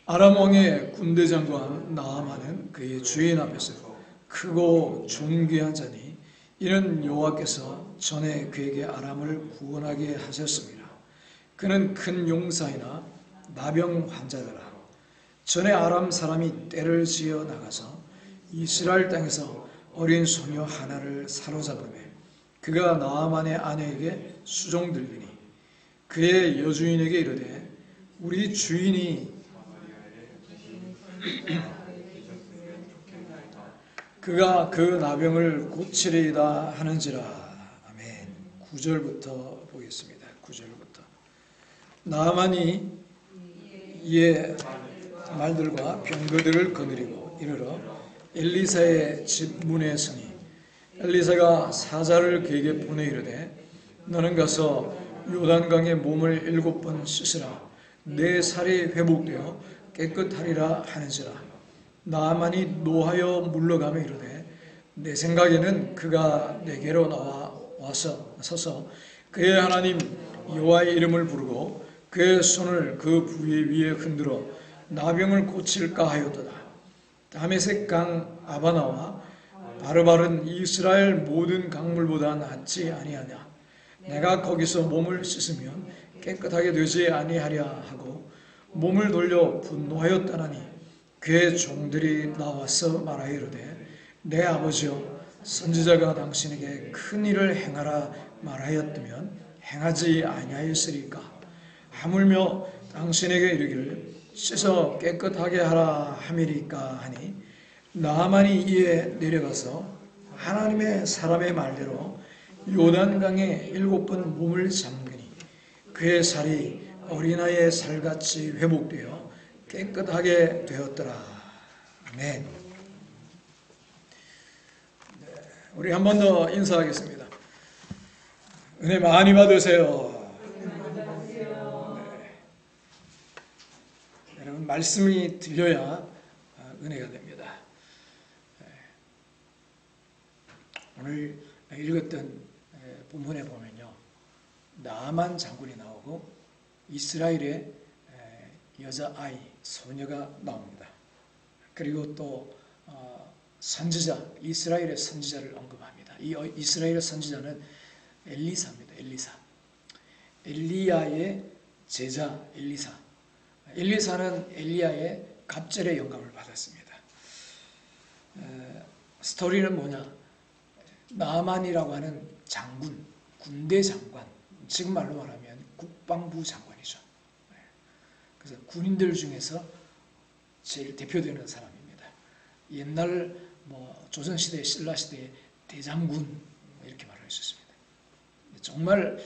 아람 왕의 군대 장관 나아만은 그의 주인 앞에서 크고 존귀한 자니 이는 여호와께서 전에 그에게 아람을 구원하게 하셨습니다. 그는 큰 용사이나 나병 환자더라. 전에 아람 사람이 떼를 지어 나가서 이스라엘 땅에서 어린 소녀 하나를 사로잡으매 그가 나아만의 아내에게 수종들리니 그의 여주인에게 이르되 우리 주인이 그가 그 나병을 고치리이다 하는지라. 아멘. 9절부터 보겠습니다. 9절부터. 나아만이 이에 말들과 병거들을 거느리고 이르러 엘리사의 집 문에 서니 엘리사가 사자를 그에게 보내 이르되 너는 가서 요단강에 몸을 7번 씻으라. 내 살이 회복되어 깨끗하리라 하는지라. 나아만이 노하여 물러가며 이르되 내 생각에는 그가 내게로 서서 그의 하나님 여호와의 이름을 부르고 그의 손을 그 부위 위에 흔들어 나병을 고칠까 하였도다. 다메섹 강 아바나와 바르바른 이스라엘 모든 강물보다 낫지 아니하냐. 내가 거기서 몸을 씻으면 깨끗하게 되지 아니하랴 하고 몸을 돌려 분노하였다나니 그의 종들이 나와서 말하여 이르되 내 아버지여 선지자가 당신에게 큰 일을 행하라 말하였다면 행하지 아니하였으리까. 하물며 당신에게 이르기를 씻어 깨끗하게 하라 함이리까 하니 나아만이 이에 내려가서 하나님의 사람의 말대로 요단강에 7번 몸을 잠그니 그의 살이 어린아이의 살같이 회복되어 깨끗하게 되었더라. 아멘. 우리 한 번 더 인사하겠습니다. 은혜 많이 받으세요. 여러분 말씀이 들려야 은혜가 됩니다. 오늘 읽었던 본문에 보면요, 나아만 장군이 나오고 이스라엘의 여자아이, 소녀가 나옵니다. 그리고 또 선지자, 이스라엘의 선지자를 언급합니다. 이 이스라엘의 선지자는 엘리사입니다. 엘리야의 제자 엘리사. 엘리사는 엘리야의 갑절의 영감을 받았습니다. 스토리는 뭐냐? 나아만이라고 하는 장군, 군대 장관, 지금 말로 말하면 국방부 장관이죠. 그래서 군인들 중에서 제일 대표되는 사람입니다. 옛날 조선시대, 신라시대의 대장군 이렇게 말할 수 있습니다. 정말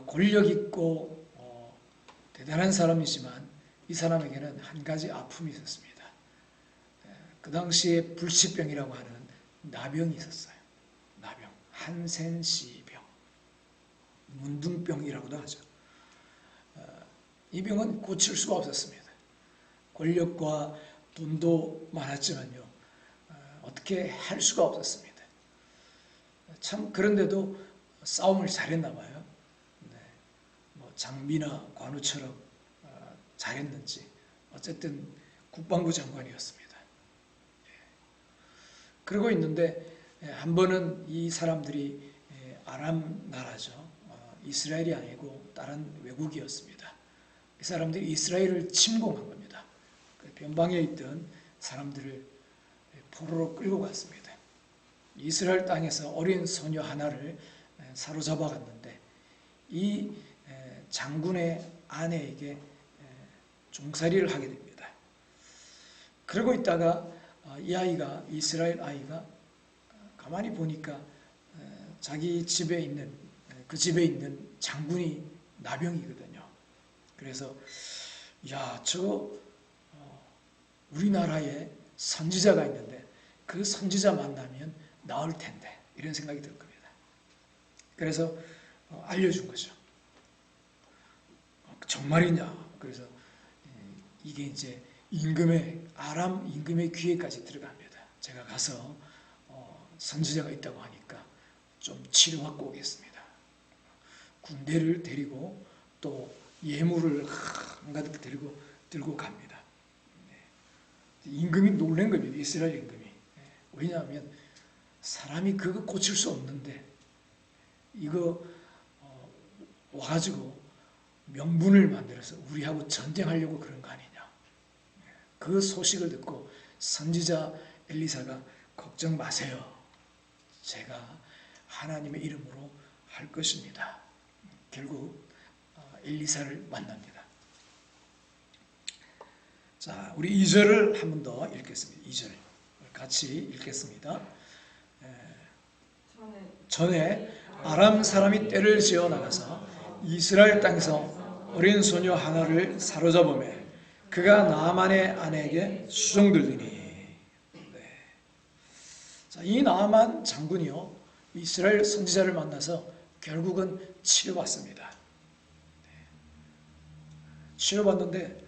권력 있고 대단한 사람이지만 이 사람에게는 한 가지 아픔이 있었습니다. 그 당시에 불치병이라고 하는 나병이 있었어요. 나병, 한센시병, 문둥병이라고도 하죠. 이 병은 고칠 수가 없었습니다. 권력과 돈도 많았지만요, 어떻게 할 수가 없었습니다. 참 그런데도 싸움을 잘했나 봐요. 장비나 관우처럼 잘했는지 어쨌든 국방부 장관이었습니다. 그러고 있는데 한 번은 이 사람들이 아람 나라죠. 이스라엘이 아니고 다른 외국이었습니다. 이 사람들이 이스라엘을 침공한 겁니다. 변방에 있던 사람들을 포로로 끌고 갔습니다. 이스라엘 땅에서 어린 소녀 하나를 사로잡아 갔는데 이 장군의 아내에게 종살이를 하게 됩니다. 그러고 있다가 이 아이가, 이스라엘 아이가 가만히 보니까 자기 집에 있는, 그 집에 있는 장군이 나병이거든요. 그래서 야, 저거 우리나라에 선지자가 있는데 그 선지자 만나면 나을 텐데 이런 생각이 들 겁니다. 그래서 알려준 거죠. 정말이냐? 그래서 이게 이제 아람 임금의 귀에까지 들어갑니다. 제가 가서 선지자가 있다고 하니까 좀 치료받고 오겠습니다. 군대를 데리고 또 예물을 한가득 들고 갑니다. 임금이 놀란 겁니다. 이스라엘 임금이. 왜냐하면 사람이 그거 고칠 수 없는데 이거 와가지고 명분을 만들어서 우리하고 전쟁하려고 그런 거 아니냐. 그 소식을 듣고 선지자 엘리사가 걱정 마세요. 제가 하나님의 이름으로 할 것입니다. 결국 엘리사를 만납니다. 자, 우리 2절을 한 번 더 읽겠습니다. 2절 같이 읽겠습니다. 전에 아람 사람이 떼를 지어 나가서 이스라엘 땅에서 어린 소녀 하나를 사로잡으며 그가 나아만의 아내에게 수종들리니. 네. 자, 이 나아만 장군이요 이스라엘 선지자를 만나서 결국은 치료받습니다. 치료받는데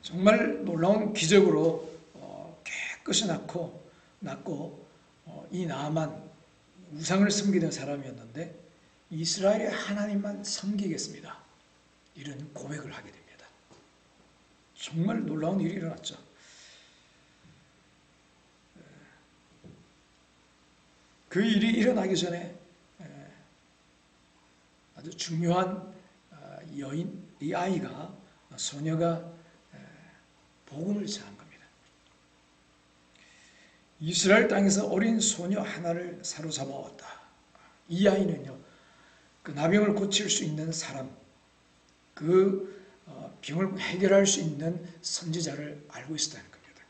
정말 놀라운 기적으로 깨끗이 낫고 이 나아만 우상을 섬기던 사람이었는데 이스라엘의 하나님만 섬기겠습니다. 이런 고백을 하게 됩니다. 정말 놀라운 일이 일어났죠. 그 일이 일어나기 전에 아주 중요한 여인, 이 아이가, 소녀가 복음을 전한 겁니다. 이스라엘 땅에서 어린 소녀 하나를 사로잡아왔다. 이 아이는요, 그 나병을 고칠 수 있는 사람, 그 병을 해결할 수 있는 선지자를 알고 있었다는 겁니다.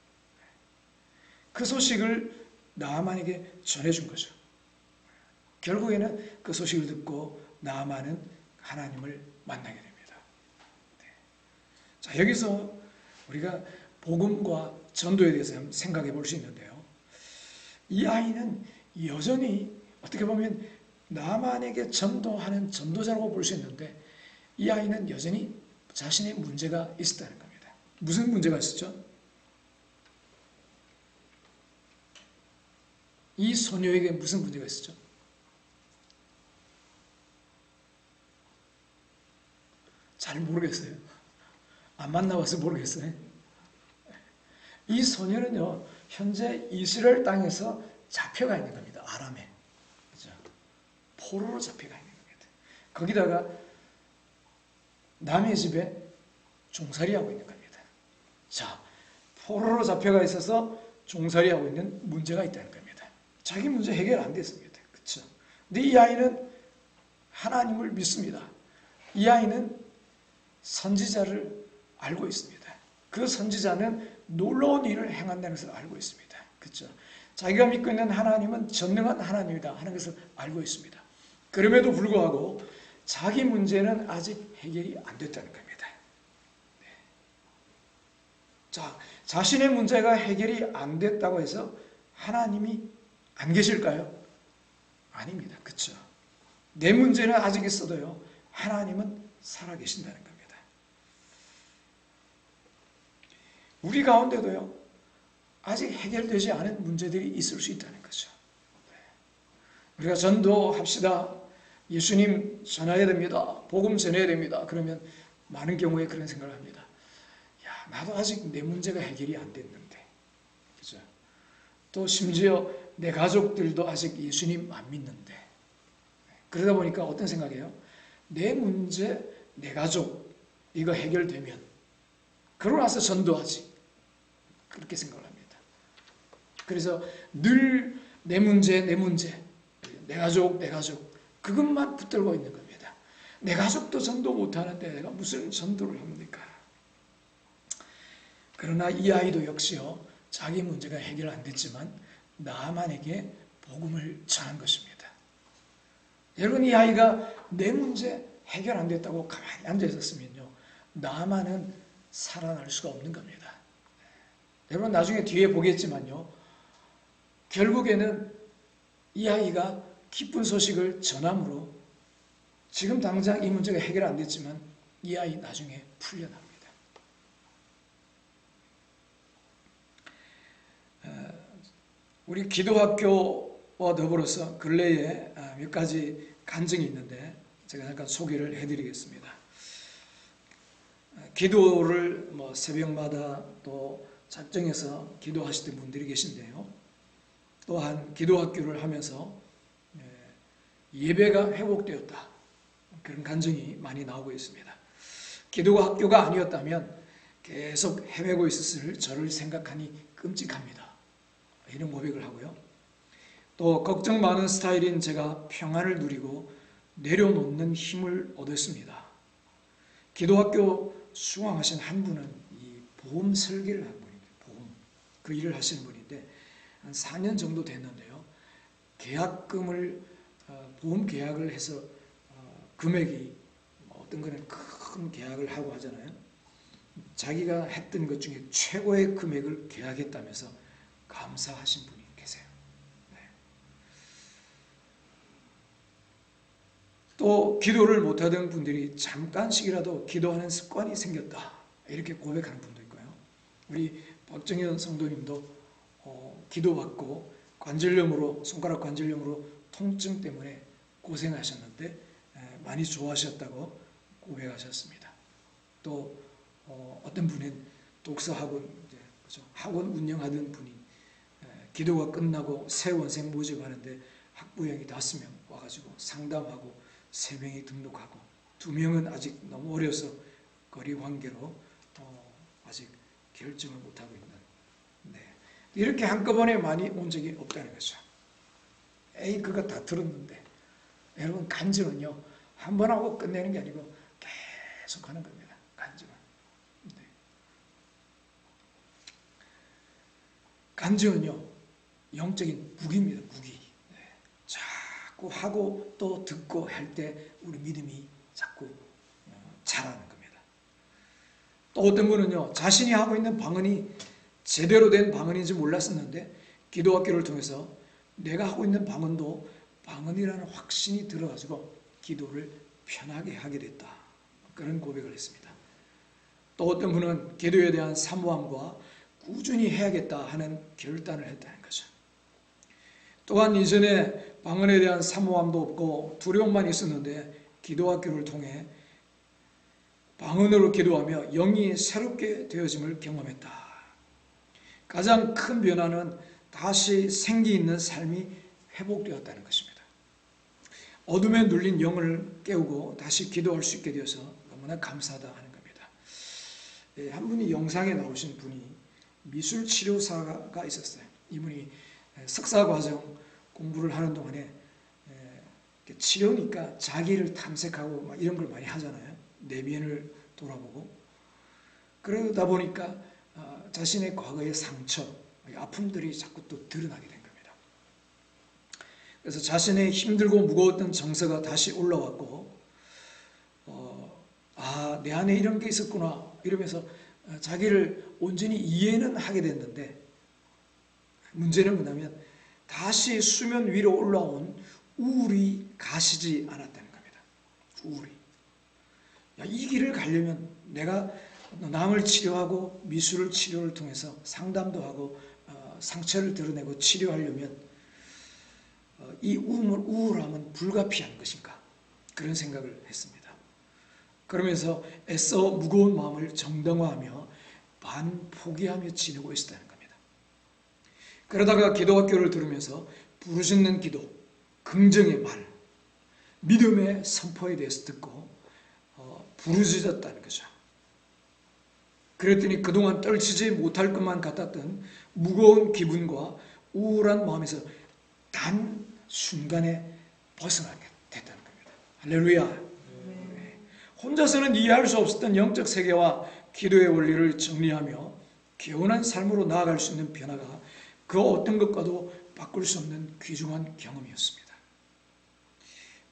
그 소식을 나아만에게 전해준 거죠. 결국에는 그 소식을 듣고 나아만은 하나님을 만나게 됩니다. 자, 여기서 우리가 복음과 전도에 대해서 한번 생각해 볼 수 있는데요. 이 아이는 여전히 어떻게 보면 나아만에게 전도하는 전도자라고 볼 수 있는데 이 아이는 여전히 자신의 문제가 있었다는 겁니다. 무슨 문제가 있었죠? 이 소녀에게 무슨 문제가 있었죠? 잘 모르겠어요. 안 만나봐서 모르겠어요. 이 소녀는요, 현재 이스라엘 땅에서 잡혀가 있는 겁니다. 아람에. 그죠? 포로로 잡혀가 있는 겁니다. 거기다가 남의 집에 종살이하고 있는 겁니다. 자, 포로로 잡혀가 있어서 종살이하고 있는 문제가 있다는 겁니다. 자기 문제 해결 안 됐습니다. 그렇죠? 근데 이 아이는 하나님을 믿습니다. 이 아이는 선지자를 알고 있습니다. 그 선지자는 놀라운 일을 행한다는 것을 알고 있습니다. 그렇죠? 자기가 믿고 있는 하나님은 전능한 하나님이다 하는 것을 알고 있습니다. 그럼에도 불구하고 자기 문제는 아직 해결이 안 됐다는 겁니다. 네. 자, 자신의 문제가 해결이 안 됐다고 해서 하나님이 안 계실까요? 아닙니다. 그렇죠? 내 문제는 아직 있어도요, 하나님은 살아계신다는 겁니다. 우리 가운데도요, 아직 해결되지 않은 문제들이 있을 수 있다는 거죠. 우리가 전도합시다. 예수님 전해야 됩니다. 복음 전해야 됩니다. 그러면 많은 경우에 그런 생각을 합니다. 야, 나도 아직 내 문제가 해결이 안 됐는데. 그죠? 또 심지어 내 가족들도 아직 예수님 안 믿는데. 그러다 보니까 어떤 생각이에요? 내 문제, 내 가족, 이거 해결되면 그러고 나서 전도하지. 그렇게 생각을 합니다. 그래서 늘 내 문제, 내 가족, 그것만 붙들고 있는 겁니다. 내 가족도 전도 못하는데 내가 무슨 전도를 합니까? 그러나 이 아이도 역시요, 자기 문제가 해결 안 됐지만 나아만에게 복음을 전한 것입니다. 여러분, 이 아이가 내 문제 해결 안 됐다고 가만히 앉아 있었으면요, 나아만은 살아날 수가 없는 겁니다. 여러분, 나중에 뒤에 보겠지만요, 결국에는 이 아이가 기쁜 소식을 전함으로 지금 당장 이 문제가 해결 안 됐지만 이 아이 나중에 풀려납니다. 우리 기도학교와 더불어서 근래에 몇 가지 간증이 있는데 제가 잠깐 소개를 해드리겠습니다. 기도를 뭐 새벽마다 또 작정해서 기도하시던 분들이 계신데요. 또한 기도학교를 하면서 예배가 회복되었다, 그런 간증이 많이 나오고 있습니다. 기도학교가 아니었다면 계속 헤매고 있었을 저를 생각하니 끔찍합니다. 이런 고백을 하고요. 또 걱정 많은 스타일인 제가 평안을 누리고 내려놓는 힘을 얻었습니다. 기도학교 수강하신 한 분은 이 보험 설계를 한 분입니다. 그 일을 하시는 분인데 한 4년 정도 됐는데요. 계약금을 보험 계약을 해서 금액이 어떤 거는 큰 계약을 하고 하잖아요. 자기가 했던 것 중에 최고의 금액을 계약했다면서 감사하신 분이 계세요. 네. 또 기도를 못하던 분들이 잠깐씩이라도 기도하는 습관이 생겼다, 이렇게 고백하는 분도 있고요. 우리 박정현 성도님도 기도받고 관절염으로, 손가락 관절염으로 통증 때문에 고생하셨는데 많이 좋아하셨다고 고백하셨습니다. 또 어떤 분은 독서학원, 그렇죠? 학원 운영하던 분이 기도가 끝나고 새 원생 모집하는데 학부형이 5명 와가지고 상담하고 3명이 등록하고 2명은 아직 너무 어려서 거리 관계로 아직 결정을 못하고 있는, 이렇게 한꺼번에 많이 온 적이 없다는 거죠. 그거 다 들었는데, 여러분 간증은요 한 번 하고 끝내는 게 아니고 계속 하는 겁니다. 간증은. 간증은요 영적인 무기입니다. 무기. 자꾸 하고 또 듣고 할 때 우리 믿음이 자꾸 자라는 겁니다. 또 어떤 분은요 자신이 하고 있는 방언이 제대로 된 방언인지 몰랐었는데 기도학교를 통해서 내가 하고 있는 방언도 방언이라는 확신이 들어가지고 기도를 편하게 하게 됐다, 그런 고백을 했습니다. 또 어떤 분은 기도에 대한 사모함과 꾸준히 해야겠다 하는 결단을 했다는 거죠. 또한 이전에 방언에 대한 사모함도 없고 두려움만 있었는데 기도학교를 통해 방언으로 기도하며 영이 새롭게 되어짐을 경험했다. 가장 큰 변화는 다시 생기 있는 삶이 회복되었다는 것입니다. 어둠에 눌린 영을 깨우고 다시 기도할 수 있게 되어서 너무나 감사하다 하는 겁니다. 한 분이 영상에 나오신 분이 미술치료사가 있었어요. 이분이 석사과정 공부를 하는 동안에 치료니까 자기를 탐색하고 막 이런 걸 많이 하잖아요. 내면을 돌아보고. 그러다 보니까 자신의 과거의 상처, 아픔들이 자꾸 또 드러나게 된 겁니다. 그래서 자신의 힘들고 무거웠던 정서가 다시 올라왔고 내 안에 이런 게 있었구나 이러면서 자기를 온전히 이해는 하게 됐는데, 문제는 뭐냐면 다시 수면 위로 올라온 우울이 가시지 않았다는 겁니다. 우울이. 이 길을 가려면 내가 남을 치료하고 미술 치료를 통해서 상담도 하고 상처를 드러내고 치료하려면 이 우울함은 불가피한 것인가, 그런 생각을 했습니다. 그러면서 애써 무거운 마음을 정당화하며 반포기하며 지내고 있었다는 겁니다. 그러다가 기도학교를 들으면서 부르짖는 기도, 긍정의 말, 믿음의 선포에 대해서 듣고 부르짖었다는 거죠. 그랬더니 그동안 떨치지 못할 것만 같았던 무거운 기분과 우울한 마음에서 단 순간에 벗어나게 됐다는 겁니다. 할렐루야. 혼자서는 이해할 수 없었던 영적 세계와 기도의 원리를 정리하며 개운한 삶으로 나아갈 수 있는 변화가 그 어떤 것과도 바꿀 수 없는 귀중한 경험이었습니다.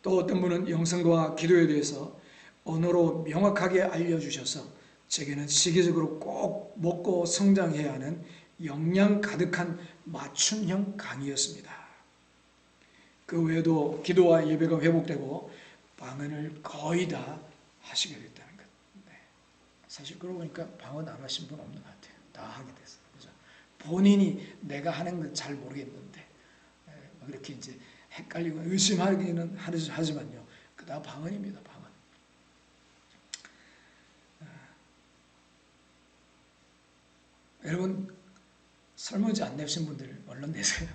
또 어떤 분은 영성과 기도에 대해서 언어로 명확하게 알려주셔서 제게는 시기적으로 꼭 먹고 성장해야 하는 영양 가득한 맞춤형 강의였습니다. 그 외에도 기도와 예배가 회복되고 방언을 거의 다 하시게 됐다는 것. 사실 그러고 보니까 방언 안 하신 분 없는 것 같아요. 다 하게 됐어요. 그죠? 본인이 내가 하는 건 잘 모르겠는데 그렇게 이제 헷갈리고 의심하기는 하지만요. 그다 방언입니다. 방언. 여러분 설문지 안 내신 분들 얼른 내세요.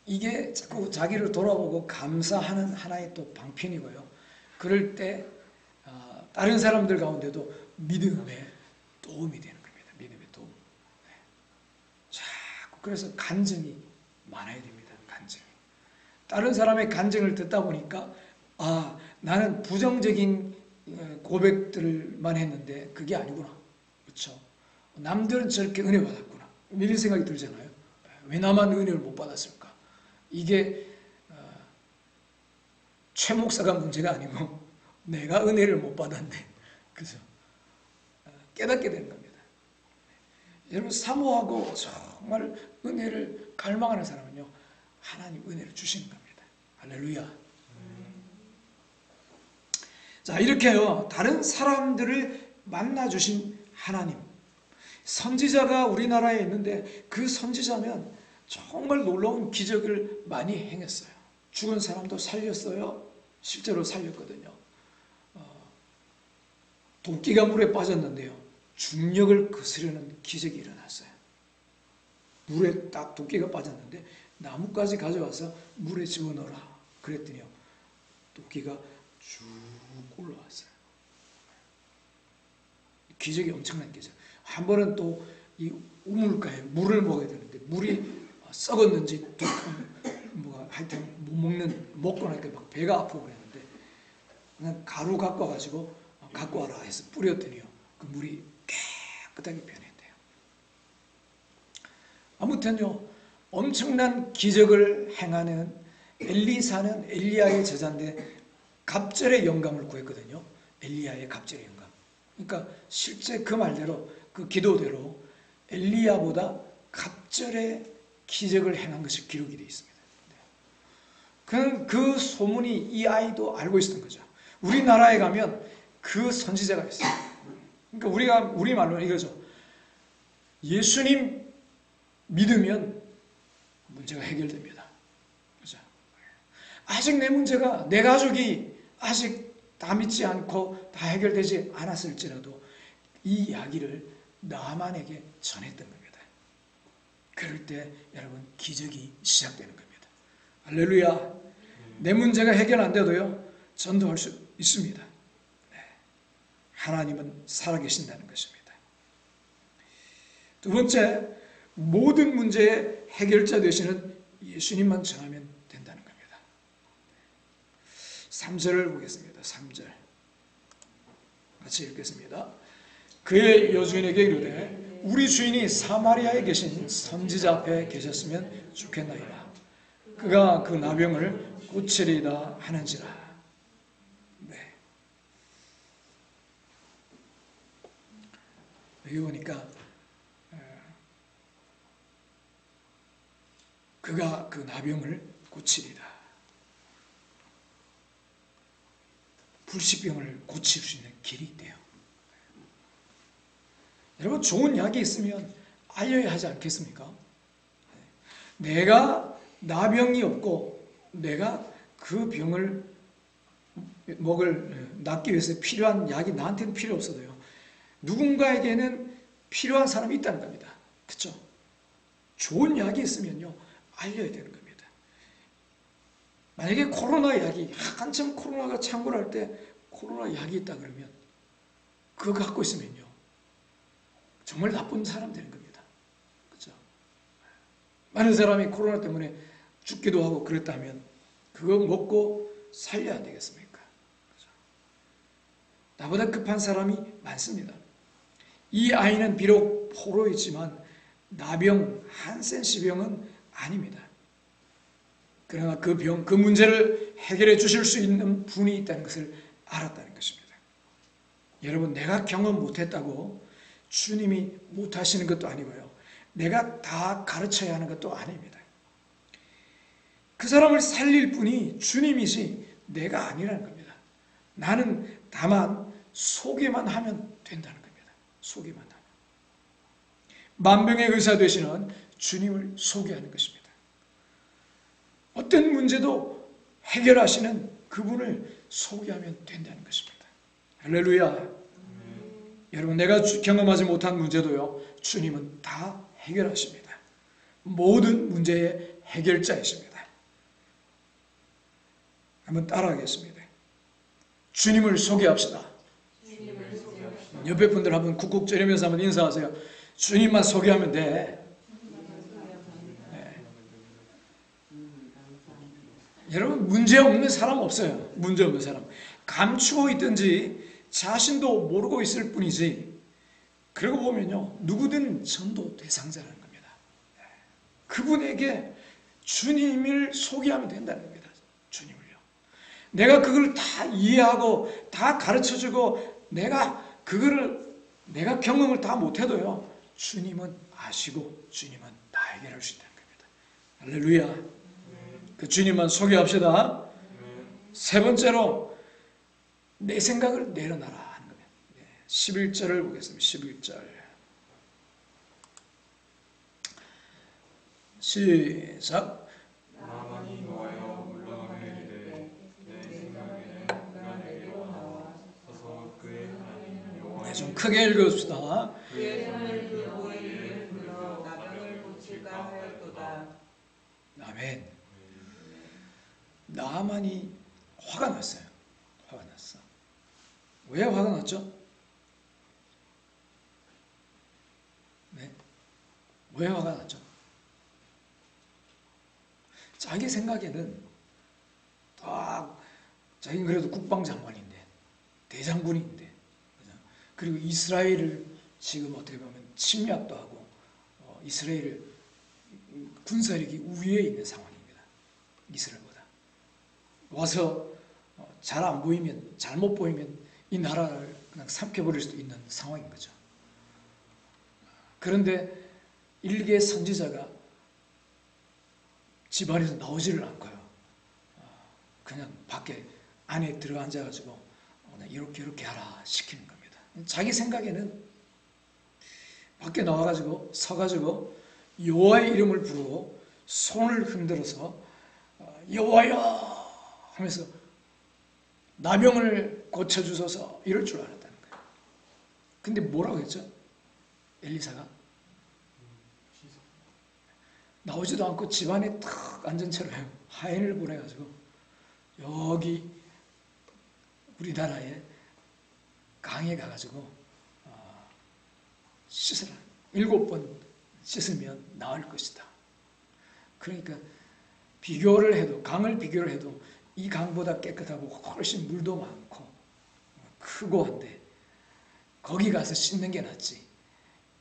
이게 자꾸 자기를 돌아보고 감사하는 하나의 또 방편이고요. 그럴 때 다른 사람들 가운데도 믿음의 도움이 되는 겁니다. 믿음의 도움. 자꾸 그래서 간증이 많아야 됩니다. 간증이. 다른 사람의 간증을 듣다 보니까 나는 부정적인 고백들만 했는데 그게 아니구나. 그렇죠? 남들은 저렇게 은혜 받았구나. 이런 생각이 들잖아요. 왜 나만 은혜를 못 받았을까? 이게 최 목사가 문제가 아니고 내가 은혜를 못 받았네. 그죠? 깨닫게 되는 겁니다. 여러분 사모하고 정말 은혜를 갈망하는 사람은요, 하나님 은혜를 주시는 겁니다. 할렐루야. 자, 이렇게요, 다른 사람들을 만나주신 하나님, 선지자가 우리나라에 있는데 그 선지자면 정말 놀라운 기적을 많이 행했어요. 죽은 사람도 살렸어요. 실제로 살렸거든요. 도끼가 물에 빠졌는데요, 중력을 거스르는 기적이 일어났어요. 물에 딱 도끼가 빠졌는데 나뭇가지 가져와서 물에 집어넣어라 그랬더니요, 도끼가 쭉 올라왔어요. 기적이 엄청난 기적. 한 번은 또 이 우물가에 물을 먹어야 되는데 물이 썩었는지 하여튼 먹고 나니까 막 배가 아프고 그랬는데 그냥 가루 갖고 와가지고 갖고 와라 해서 뿌렸더니요, 그 물이 깨끗하게 변했대요. 아무튼요, 엄청난 기적을 행하는 엘리사는 엘리야의 제자인데 갑절의 영감을 구했거든요. 엘리야의 갑절의 영감. 그러니까 실제 그 말대로, 그 기도대로 엘리야보다 갑절의 기적을 행한 것이 기록이 되어 있습니다. 그 소문이 이 아이도 알고 있었던 거죠. 우리나라에 가면 그 선지자가 있어요. 그러니까 우리 말로는 이거죠. 예수님 믿으면 문제가 해결됩니다. 그죠? 아직 내 문제가, 내 가족이 아직 다 믿지 않고 다 해결되지 않았을지라도 이 이야기를 나만에게 전했던 겁니다. 그럴 때 여러분 기적이 시작되는 겁니다. 할렐루야. 내 문제가 해결 안 돼도요, 전도할 수 있습니다. 하나님은 살아계신다는 것입니다. 두 번째, 모든 문제의 해결자 되시는 예수님만 전하면 된다는 겁니다. 3절을 보겠습니다. 3절 같이 읽겠습니다. 그의 여주인에게 이르되 우리 주인이 사마리아에 계신 선지자 앞에 계셨으면 좋겠나이다. 그가 그 나병을 고치리다 하는지라. 네. 여기 보니까 그가 그 나병을 고치리다. 불치병을 고칠 수 있는 길이 있대요. 여러분 좋은 약이 있으면 알려야 하지 않겠습니까? 내가 나병이 없고 내가 그 병을 낫기 위해서 필요한 약이 나한테는 필요 없어도요, 누군가에게는 필요한 사람이 있다는 겁니다. 그렇죠? 좋은 약이 있으면요, 알려야 되는 겁니다. 만약에 코로나 약이, 한참 코로나가 창궐할 때 코로나 약이 있다 그러면 그거 갖고 있으면요, 정말 나쁜 사람 되는 겁니다. 그렇죠? 많은 사람이 코로나 때문에 죽기도 하고 그랬다면 그거 먹고 살려야 안 되겠습니까? 그렇죠? 나보다 급한 사람이 많습니다. 이 아이는 비록 포로이지만 나병, 한센시병은 아닙니다. 그러나 그 문제를 해결해 주실 수 있는 분이 있다는 것을 알았다는 것입니다. 여러분, 내가 경험 못했다고 주님이 못하시는 것도 아니고요, 내가 다 가르쳐야 하는 것도 아닙니다. 그 사람을 살릴 분이 주님이지 내가 아니라는 겁니다. 나는 다만 소개만 하면 된다는 겁니다. 소개만 하면. 만병의 의사 되시는 주님을 소개하는 것입니다. 어떤 문제도 해결하시는 그분을 소개하면 된다는 것입니다. 할렐루야. 여러분, 내가 경험하지 못한 문제도요, 주님은 다 해결하십니다. 모든 문제의 해결자이십니다. 한번 따라하겠습니다. 주님을 소개합시다. 옆에 분들 한번 쿡쿡 찌르면서 한번 인사하세요. 주님만 소개하면 돼. 네. 여러분, 문제 없는 사람 없어요. 문제 없는 사람. 감추고 있든지 자신도 모르고 있을 뿐이지, 그러고 보면요, 누구든 전도 대상자라는 겁니다. 그분에게 주님을 소개하면 된다는 겁니다. 주님을요. 내가 그걸 다 이해하고 다 가르쳐주고 내가 경험을 다 못해도요, 주님은 아시고 주님은 다 해결할 수 있다는 겁니다. 할렐루야. 그 주님만 소개합시다. 세 번째로, 내 생각을 내려놔라 하는 겁니다. 11절을 보겠습니다. 11절. 시작. 나만이 노하여 물러가며 이르되 내 생각에는 그가 내게로 나와 서서 그의 하나님 여호와의 좀 크게 읽어줍시다. 그의 손을 그 보의 이를 불러 나병을 고칠까 하였도다. 아멘. 나만이 화가 났어요. 화가 났어. 왜 화가 났죠? 네? 왜 화가 났죠? 자기 생각에는 자기는 그래도 국방장관인데, 대장군인데, 그리고 이스라엘을 지금 어떻게 보면 침략도 하고 이스라엘을 군사력이 우위에 있는 상황입니다. 이스라엘보다. 와서 잘 안 보이면, 잘못 보이면 이 나라를 그냥 삼켜버릴 수도 있는 상황인 거죠. 그런데 일개 선지자가 집안에서 나오지를 않고요, 그냥 밖에 안에 들어 앉아가지고 이렇게 하라 시키는 겁니다. 자기 생각에는 밖에 나와가지고 서가지고 여호와의 이름을 부르고 손을 흔들어서 여호와여 하면서 나병을 고쳐주소서 이럴 줄 알았다는 거예요. 근데 뭐라고 했죠? 엘리사가 나오지도 않고 집안에 탁 앉은 채로 하인을 보내가지고 여기 우리나라에 강에 가가지고 씻으라. 7번 씻으면 나을 것이다. 그러니까 비교를 해도, 강을 비교를 해도 이 강보다 깨끗하고 훨씬 물도 많고 크고 한데 거기 가서 씻는 게 낫지.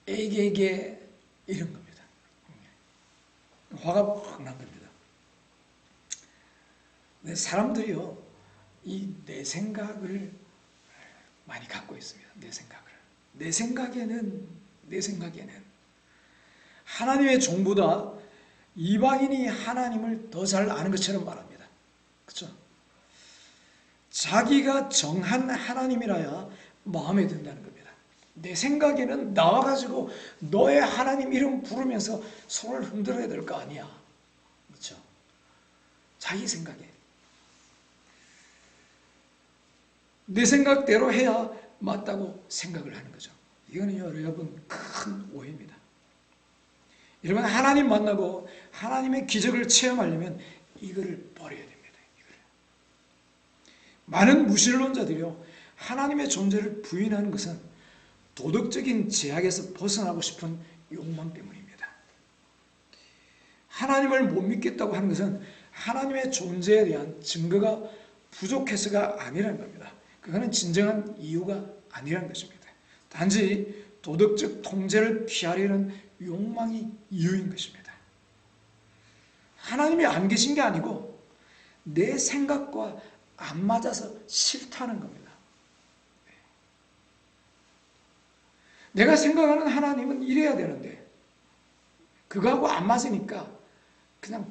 에게게 이런 겁니다. 화가 확 난 겁니다. 사람들이요, 이 내 생각을 많이 갖고 있습니다. 내 생각에는 하나님의 종보다 이방인이 하나님을 더 잘 아는 것처럼 말합니다. 그렇죠? 자기가 정한 하나님이라야 마음에 든다는 겁니다. 내 생각에는 나와가지고 너의 하나님 이름 부르면서 손을 흔들어야 될 거 아니야. 그렇죠? 자기 생각에. 내 생각대로 해야 맞다고 생각을 하는 거죠. 이거는요, 여러분, 큰 오해입니다. 여러분, 하나님 만나고 하나님의 기적을 체험하려면 이거를 버려야 됩니다. 많은 무신론자들이요, 하나님의 존재를 부인하는 것은 도덕적인 제약에서 벗어나고 싶은 욕망 때문입니다. 하나님을 못 믿겠다고 하는 것은 하나님의 존재에 대한 증거가 부족해서가 아니라는 겁니다. 그거는 진정한 이유가 아니라는 것입니다. 단지 도덕적 통제를 피하려는 욕망이 이유인 것입니다. 하나님이 안 계신 게 아니고 내 생각과 안 맞아서 싫다는 겁니다. 내가 생각하는 하나님은 이래야 되는데 그거하고 안 맞으니까 그냥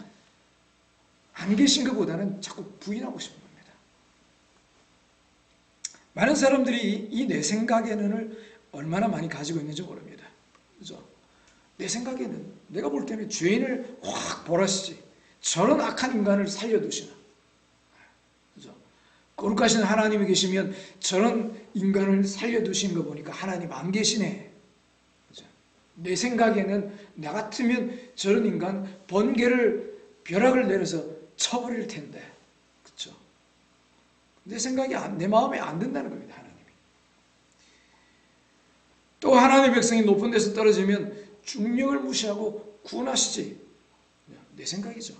안 계신 것보다는 자꾸 부인하고 싶은 겁니다. 많은 사람들이 이 내 생각에는을 얼마나 많이 가지고 있는지 모릅니다. 그죠? 내 생각에는, 내가 볼 때는 죄인을 확 몰아시지 저런 악한 인간을 살려두시나. 그죠? 거룩하신 하나님이 계시면 저런 인간을 살려두신 거 보니까 하나님 안 계시네. 그죠? 내 생각에는 나 같으면 저런 인간 번개를 벼락을 내려서 쳐버릴 텐데, 그렇죠? 내 생각이 내 마음에 안 든다는 겁니다. 하나님이. 또 하나님의 백성이 높은 데서 떨어지면 중령을 무시하고 구원하시지. 내 생각이죠.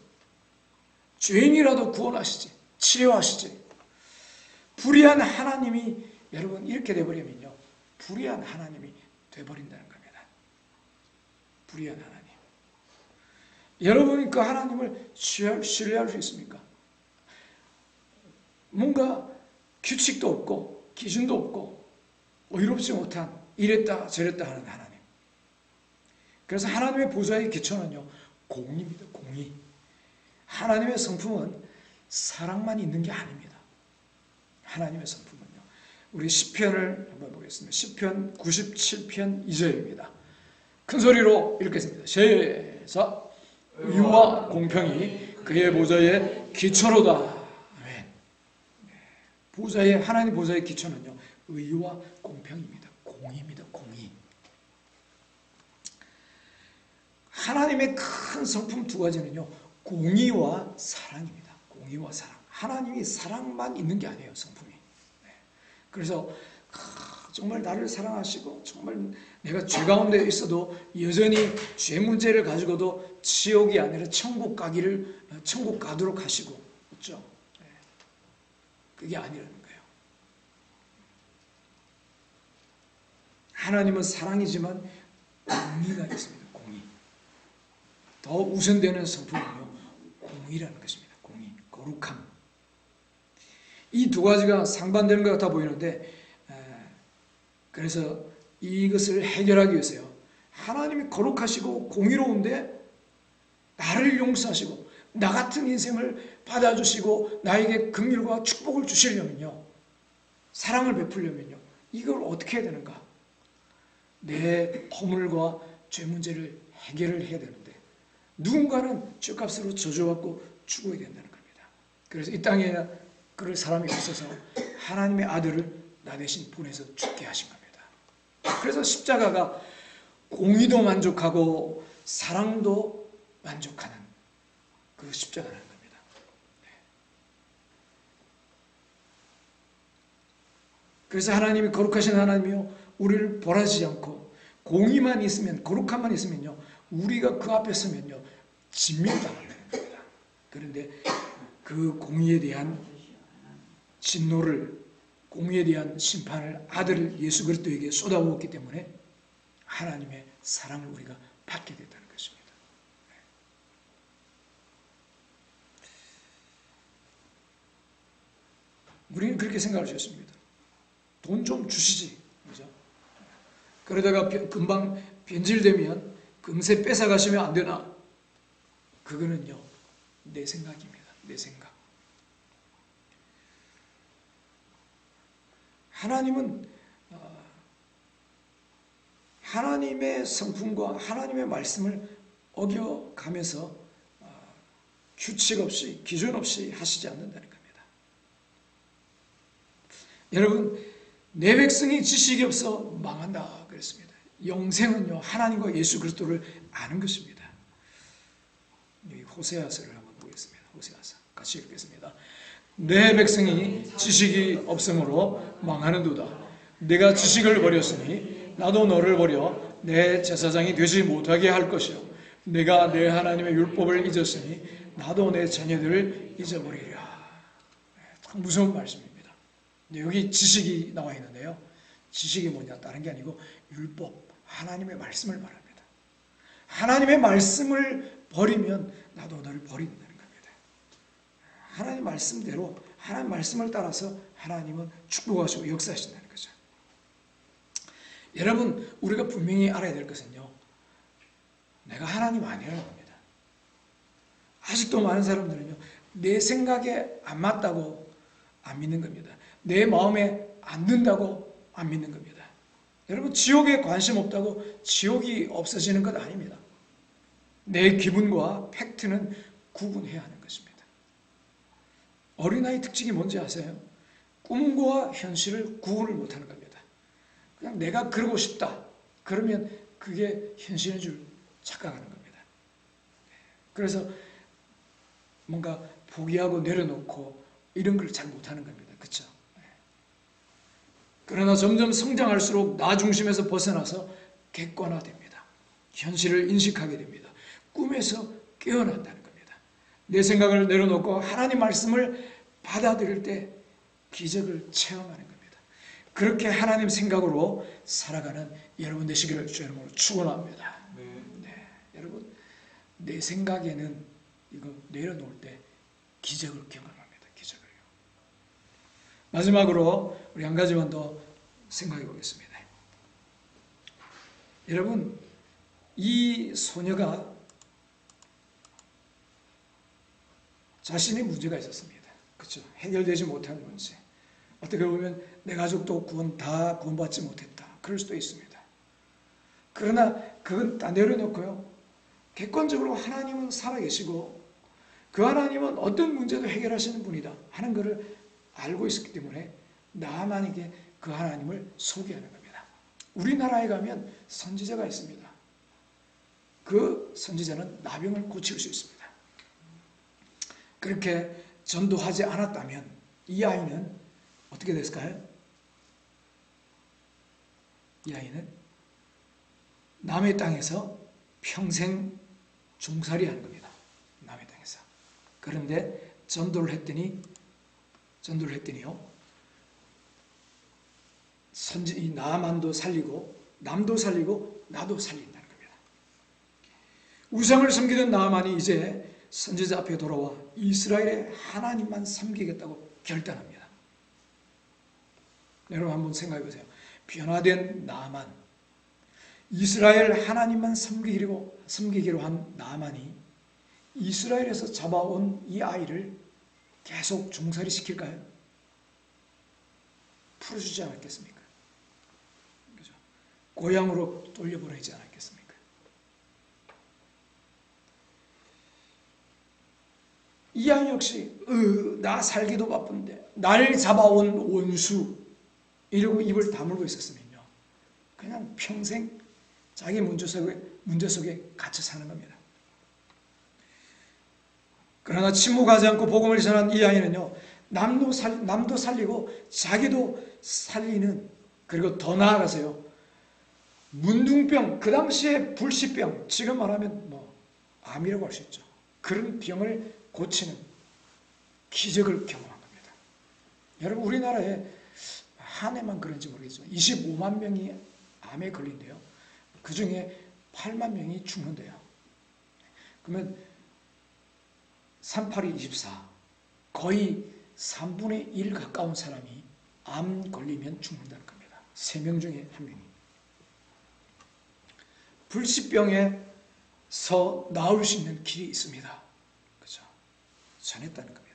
죄인이라도 구원하시지, 치료하시지. 불의한 하나님이 여러분 이렇게 돼버리면요, 불의한 하나님이 돼버린다는 겁니다. 불의한 하나님. 여러분이 그 하나님을 신뢰할 수 있습니까? 뭔가 규칙도 없고 기준도 없고 의롭지 못한 이랬다 저랬다 하는 하나님. 그래서 하나님의 보좌의 기초는요, 공의입니다. 공의. 하나님의 성품은 사랑만 있는 게 아닙니다. 하나님의 성품은요. 우리 시편을 한번 보겠습니다. 시편 97편 2절입니다. 큰 소리로 읽겠습니다. 시작. 의와 공평이 그의 보좌의 기초로다. 아멘. 보좌의 하나님 보좌의 기초는요, 의와 공평입니다. 공의입니다. 공의. 하나님의 큰 성품 두 가지는요, 공의와 사랑입니다. 공의와 사랑. 하나님이 사랑만 있는 게 아니에요, 성품이. 그래서 정말 나를 사랑하시고 정말 내가 죄 가운데 있어도 여전히 죄 문제를 가지고도 지옥이 아니라 천국 가도록 하시고, 그렇죠? 그게 아니라는 거예요. 하나님은 사랑이지만 공의가 있습니다. 공의. 더 우선되는 성품은요, 공의라는 것입니다. 공의, 거룩함. 이 두 가지가 상반되는 것 같아 보이는데, 그래서 이것을 해결하기 위해서요, 하나님이 거룩하시고 공의로운데 나를 용서하시고 나 같은 인생을 받아주시고 나에게 긍휼과 축복을 주시려면요, 사랑을 베풀려면요, 이걸 어떻게 해야 되는가? 내 허물과 죄 문제를 해결을 해야 되는데, 누군가는 죄값으로 저주받고 죽어야 된다는 겁니다. 그래서 이 땅에 그럴 사람이 없어서 하나님의 아들을 나 대신 보내서 죽게 하신 겁니다. 그래서 십자가가 공의도 만족하고 사랑도 만족하는 그 십자가라는 겁니다. 그래서 하나님이 거룩하신 하나님이요, 우리를 벌하지 않고 공의만 있으면, 거룩함만 있으면요, 우리가 그 앞에 서면요, 진멸당한다는 겁니다. 그런데 그 공의에 대한 진노를, 공의에 대한 심판을 아들 예수 그리스도에게 쏟아부었기 때문에 하나님의 사랑을 우리가 받게 됐다는 것입니다. 우리는 그렇게 생각할 수 있습니다. 돈 좀 주시지, 그죠? 그러다가 금방 변질되면 금세 뺏어가시면 안 되나? 그거는요, 내 생각입니다. 내 생각. 하나님은 하나님의 성품과 하나님의 말씀을 어겨가면서 규칙 없이, 기준 없이 하시지 않는다는 겁니다. 여러분, 내 백성이 지식이 없어 망한다 그랬습니다. 영생은요, 하나님과 예수 그리스도를 아는 것입니다. 여기 호세아서를 한번 보겠습니다. 호세아서 같이 읽겠습니다. 내 백성이 지식이 없으므로 망하는도다. 내가 지식을 버렸으니 나도 너를 버려 내 제사장이 되지 못하게 할 것이요, 내가 내 하나님의 율법을 잊었으니 나도 내 자녀들을 잊어버리리라. 참 무서운 말씀입니다. 여기 지식이 나와 있는데요, 지식이 뭐냐, 다른 게 아니고 율법, 하나님의 말씀을 말합니다. 하나님의 말씀을 버리면 나도 너를 버린다는 겁니다. 하나님 말씀대로, 하나님 말씀을 따라서 하나님은 축복하시고 역사하신다는 거죠. 여러분, 우리가 분명히 알아야 될 것은요, 내가 하나님 아니라는 겁니다. 아직도 많은 사람들은요, 내 생각에 안 맞다고 안 믿는 겁니다. 내 마음에 안 든다고 안 믿는 겁니다. 여러분, 지옥에 관심 없다고 지옥이 없어지는 것 아닙니다. 내 기분과 팩트는 구분해야 하는 것입니다. 어린아이 특징이 뭔지 아세요? 꿈과 현실을 구분을 못하는 겁니다. 그냥 내가 그러고 싶다. 그러면 그게 현실인 줄 착각하는 겁니다. 그래서 뭔가 포기하고 내려놓고 이런 걸 잘 못하는 겁니다. 그렇죠? 그러나 점점 성장할수록 나 중심에서 벗어나서 객관화됩니다. 현실을 인식하게 됩니다. 꿈에서 깨어난다는 겁니다. 내 생각을 내려놓고 하나님 말씀을 받아들일 때 기적을 체험하는 겁니다. 그렇게 하나님 생각으로 살아가는 여러분 되시기를 주의 이름으로 축원합니다. 네, 여러분 내 생각에는 이거 내려놓을 때 기적을 경험합니다. 기적을요. 마지막으로 우리 한 가지만 더 생각해 보겠습니다. 여러분 이 소녀가 자신의 문제가 있었습니다. 그렇죠? 해결되지 못한 문제. 어떻게 보면 내 가족도 다 구원받지 못했다. 그럴 수도 있습니다. 그러나 그건 다 내려놓고요. 객관적으로 하나님은 살아계시고 그 하나님은 어떤 문제도 해결하시는 분이다 하는 것을 알고 있었기 때문에 나만에게 그 하나님을 소개하는 겁니다. 우리나라에 가면 선지자가 있습니다. 그 선지자는 나병을 고칠 수 있습니다. 그렇게 전도하지 않았다면 이 아이는 어떻게 됐을까요? 이 아이는 남의 땅에서 평생 종살이 하는 겁니다. 남의 땅에서. 그런데 전도를 했더니요. 이 나만도 살리고 남도 살리고 나도 살린다는 겁니다. 우상을 섬기던 나만이 이제 선지자 앞에 돌아와 이스라엘의 하나님만 섬기겠다고 결단합니다. 여러분 한번 생각해 보세요. 변화된 나만, 이스라엘 하나님만 섬기기로 한 나만이 이스라엘에서 잡아온 이 아이를 계속 종살이 시킬까요? 풀어주지 않았겠습니까? 그죠? 고향으로 돌려보내지 않았겠습니까? 이 아이 역시 나 살기도 바쁜데 날 잡아온 원수 이러고 입을 다물고 있었으면요. 그냥 평생 자기 문제 속에 갇혀 사는 겁니다. 그러나 침묵하지 않고 복음을 전한 이 아이는요. 남도 살리고 자기도 살리는, 그리고 더 나아가서요. 문둥병, 그 당시에 불시병, 지금 말하면 암이라고 할 수 있죠. 그런 병을 고치는 기적을 경험한 겁니다. 여러분 우리나라에 한 해만 그런지 모르겠지만 25만 명이 암에 걸린대요. 그 중에 8만 명이 죽는데요. 그러면 38이 24, 거의 3분의 1 가까운 사람이 암 걸리면 죽는다는 겁니다. 3명 중에 1명이. 불치병에서 나올 수 있는 길이 있습니다. 그죠? 전했다는 겁니다.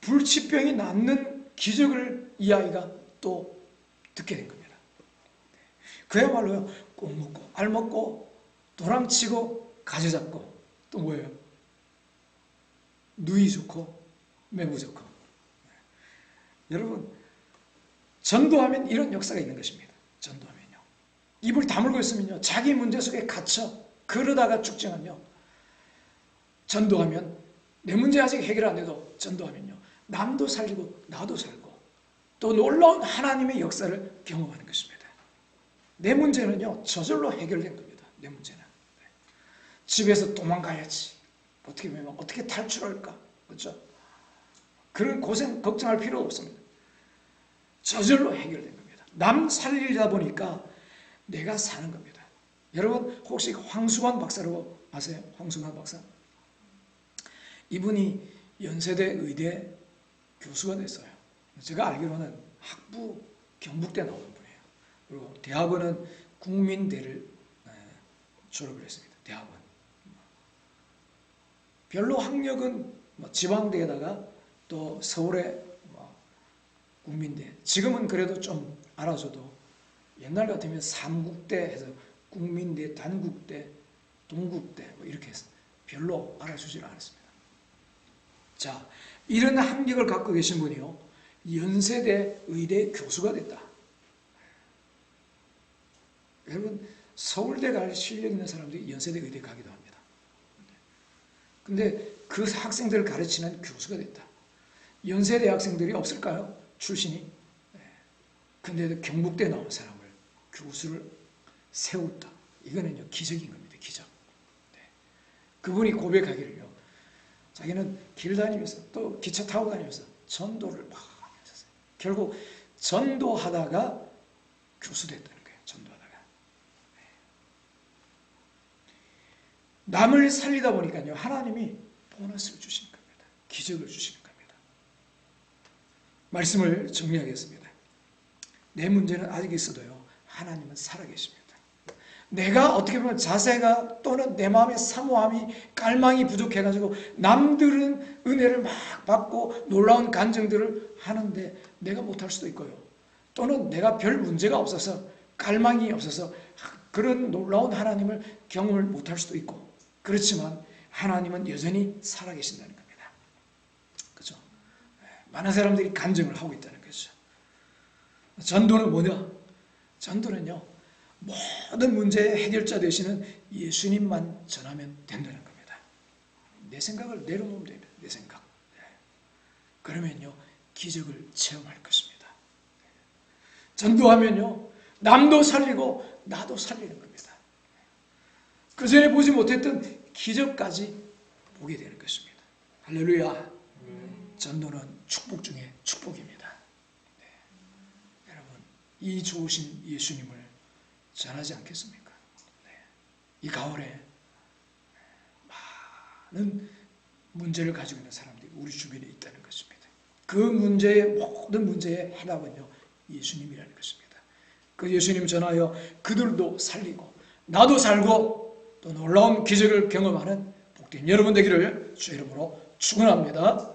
불치병이 낫는 기적을 이 아이가 또 듣게 된 겁니다. 그야말로요, 꼭 먹고, 알 먹고, 도랑치고, 가지 잡고, 또 뭐예요? 누이 좋고, 매부 좋고. 여러분, 전도하면 이런 역사가 있는 것입니다. 전도하면요. 입을 다물고 있으면요, 자기 문제 속에 갇혀, 그러다가 죽지만요, 전도하면, 내 문제 아직 해결 안 돼도 전도하면요, 남도 살리고 나도 살고 또 놀라운 하나님의 역사를 경험하는 것입니다. 내 문제는요 저절로 해결된 겁니다. 내 문제는 집에서 도망가야지, 어떻게 탈출할까, 그렇죠? 그런 고생 걱정할 필요 없습니다. 저절로 해결된 겁니다. 남 살리다 보니까 내가 사는 겁니다. 여러분 혹시 황수관 박사라고 아세요? 황수관 박사? 이분이 연세대 의대 교수가 됐어요. 제가 알기로는 학부 경북대 나오는 분이에요. 그리고 대학원은 국민대를 졸업을 했습니다. 대학원. 별로 학력은 지방대에다가 또 서울의 국민대. 지금은 그래도 좀 알아줘도 옛날 같으면 삼국대 해서 국민대, 단국대, 동국대 이렇게 해서 별로 알아주질 않았습니다. 자, 이런 학력을 갖고 계신 분이요, 연세대 의대 교수가 됐다. 여러분, 서울대 갈 실력 있는 사람들이 연세대 의대 가기도 합니다. 근데 그 학생들을 가르치는 교수가 됐다. 연세대 학생들이 없을까요? 출신이. 근데도 경북대 나온 사람을 교수를 세웠다. 이거는요, 기적인 겁니다. 기적. 그분이 고백하기를요, 자기는 길 다니면서 또 기차 타고 다니면서 전도를 막 하면서 결국 전도하다가 교수 됐다는 거예요. 전도하다가. 남을 살리다 보니까요, 하나님이 보너스를 주시는 겁니다. 기적을 주시는 겁니다. 말씀을 정리하겠습니다. 내 문제는 아직 있어도요, 하나님은 살아계십니다. 내가 어떻게 보면 자세가 또는 내 마음의 사모함이 깔망이 부족해가지고 남들은 은혜를 막 받고 놀라운 간증들을 하는데 내가 못할 수도 있고요. 또는 내가 별 문제가 없어서 깔망이 없어서 그런 놀라운 하나님을 경험을 못할 수도 있고, 그렇지만 하나님은 여전히 살아계신다는 겁니다. 그렇죠? 많은 사람들이 간증을 하고 있다는 거죠. 전도는 뭐냐? 전도는요, 모든 문제의 해결자 되시는 예수님만 전하면 된다는 겁니다. 내 생각을 내려놓으면 됩니다. 내 생각. 그러면요, 기적을 체험할 것입니다. 전도하면요, 남도 살리고 나도 살리는 겁니다. 그 전에 보지 못했던 기적까지 보게 되는 것입니다. 할렐루야. 전도는 축복 중에 축복입니다. 여러분, 이 좋으신 예수님을 전하지 않겠습니까? 이 가을에 많은 문제를 가지고 있는 사람들이 우리 주변에 있다는 것입니다. 그 문제의 모든 문제의 해답은요, 예수님이라는 것입니다. 그 예수님 전하여 그들도 살리고 나도 살고 또 놀라운 기적을 경험하는 복된 여러분 되기를 주의 이름으로 축원합니다.